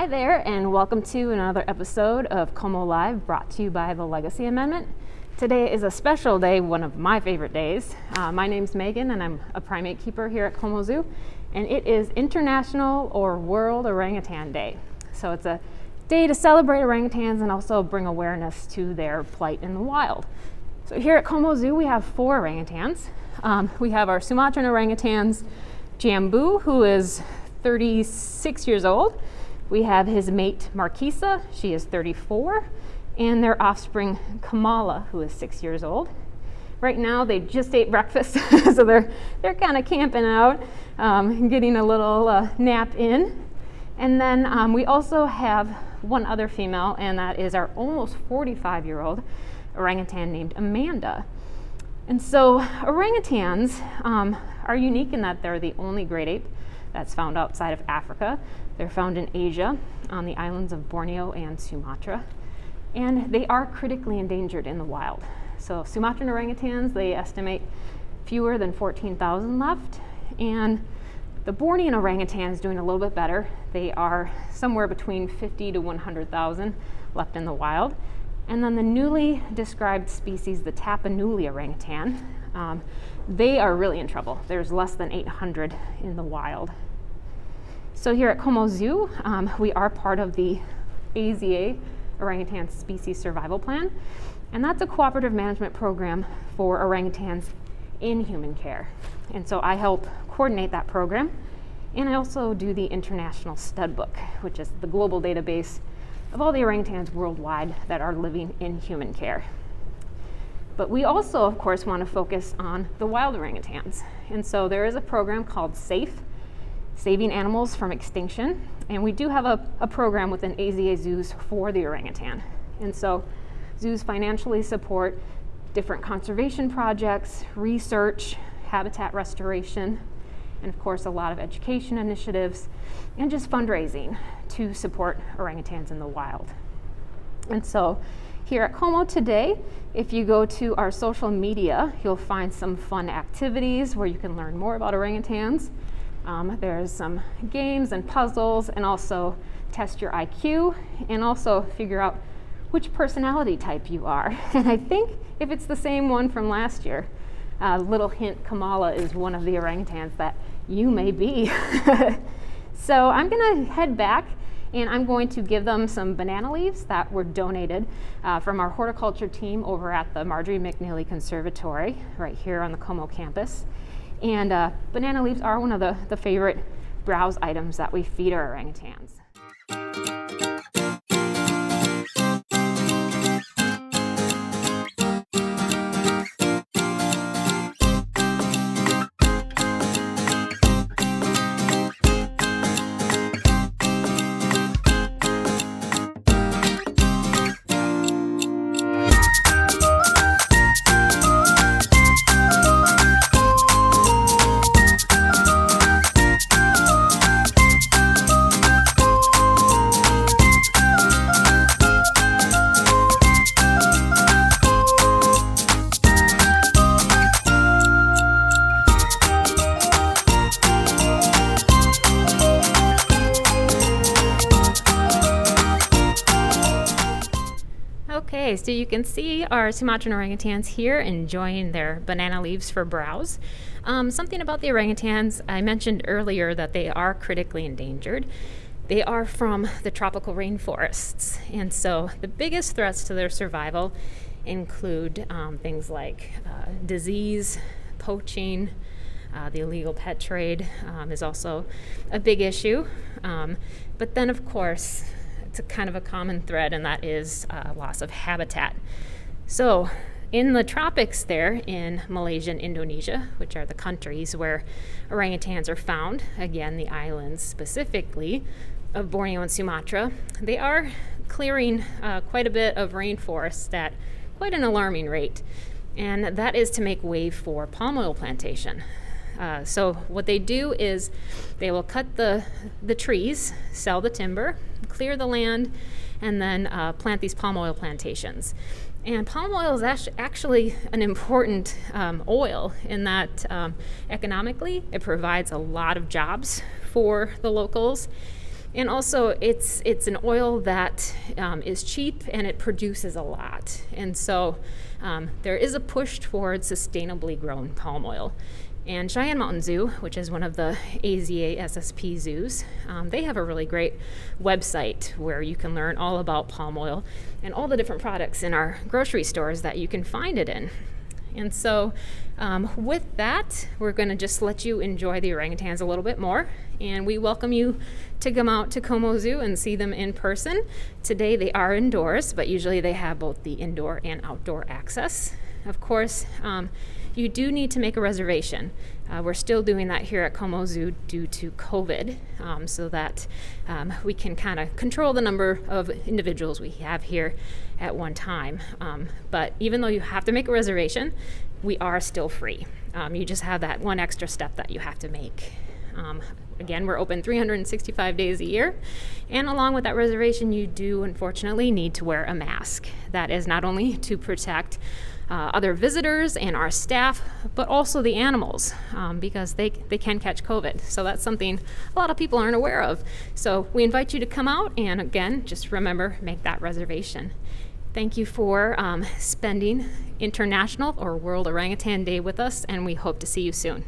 Hi there, and welcome to another episode of Como Live, brought to you by the Legacy Amendment. Today is a special day, one of my favorite days. My name's Megan, and I'm a primate keeper here at Como Zoo, and it is International or World Orangutan Day. So it's a day to celebrate orangutans and also bring awareness to their plight in the wild. So here at Como Zoo, we have 4 orangutans. We have our Sumatran orangutans, Jambu, who is 36 years old. We have his mate, Marquisa, she is 34, and their offspring, Kamala, who is 6 years old. Right now, they just ate breakfast, so they're kind of camping out, getting a little nap in. And then we also have one other female, and that is our almost 45-year-old orangutan named Amanda. And so orangutans are unique in that they're the only great ape that's found outside of Africa. They're found in Asia, on the islands of Borneo and Sumatra, and they are critically endangered in the wild. So Sumatran orangutans, they estimate fewer than 14,000 left, and the Bornean orangutan is doing a little bit better. They are somewhere between 50 to 100,000 left in the wild. And then the newly described species, the Tapanuli orangutan, they are really in trouble. There's less than 800 in the wild. So here at Como Zoo, we are part of the AZA Orangutan Species Survival Plan, and that's a cooperative management program for orangutans in human care. And so I help coordinate that program, and I also do the International Stud Book, which is the global database of all the orangutans worldwide that are living in human care. But we also, of course, want to focus on the wild orangutans. And so there is a program called SAFE, Saving Animals from Extinction. And we do have a program within AZA zoos for the orangutan. And so zoos financially support different conservation projects, research, habitat restoration, and of course a lot of education initiatives, and just fundraising to support orangutans in the wild. And so here at Como today, if you go to our social media, you'll find some fun activities where you can learn more about orangutans. There's some games and puzzles, and also test your IQ, and also figure out which personality type you are. And I think if it's the same one from last year, little hint, Kamala is one of the orangutans that you may be. So I'm gonna head back, and I'm going to give them some banana leaves that were donated from our horticulture team over at the Marjorie McNeely Conservatory right here on the Como campus. And banana leaves are one of the favorite browse items that we feed our orangutans. Okay, so you can see our Sumatran orangutans here enjoying their banana leaves for browse. Something about the orangutans, I mentioned earlier that they are critically endangered. They are from the tropical rainforests, and so the biggest threats to their survival include things like disease, poaching, the illegal pet trade is also a big issue. But then, of course, it's a kind of a common thread, and that is loss of habitat. So in the tropics there in Malaysia and Indonesia, which are the countries where orangutans are found, again, the islands specifically of Borneo and Sumatra, they are clearing quite a bit of rainforest at quite an alarming rate. And that is to make way for palm oil plantation. So what they do is they will cut the trees, sell the timber, clear the land, and then plant these palm oil plantations. And palm oil is actually an important oil in that economically it provides a lot of jobs for the locals. And also it's an oil that is cheap and it produces a lot. And so there is a push towards sustainably grown palm oil. And Cheyenne Mountain Zoo, which is one of the AZA SSP zoos, they have a really great website where you can learn all about palm oil and all the different products in our grocery stores that you can find it in. And so with that, we're going to just let you enjoy the orangutans a little bit more. And we welcome you to come out to Como Zoo and see them in person. Today they are indoors, but usually they have both the indoor and outdoor access. Of course, you do need to make a reservation. We're still doing that here at Como Zoo due to COVID, so that we can kind of control the number of individuals we have here at one time. But even though you have to make a reservation, we are still free. You just have that one extra step that you have to make. Again, we're open 365 days a year, and along with that reservation, you do unfortunately need to wear a mask. That is not only to protect other visitors and our staff, but also the animals, because they can catch COVID. So that's something a lot of people aren't aware of. So we invite you to come out, and again, just remember, make that reservation. Thank you for spending International or World Orangutan Day with us, and we hope to see you soon.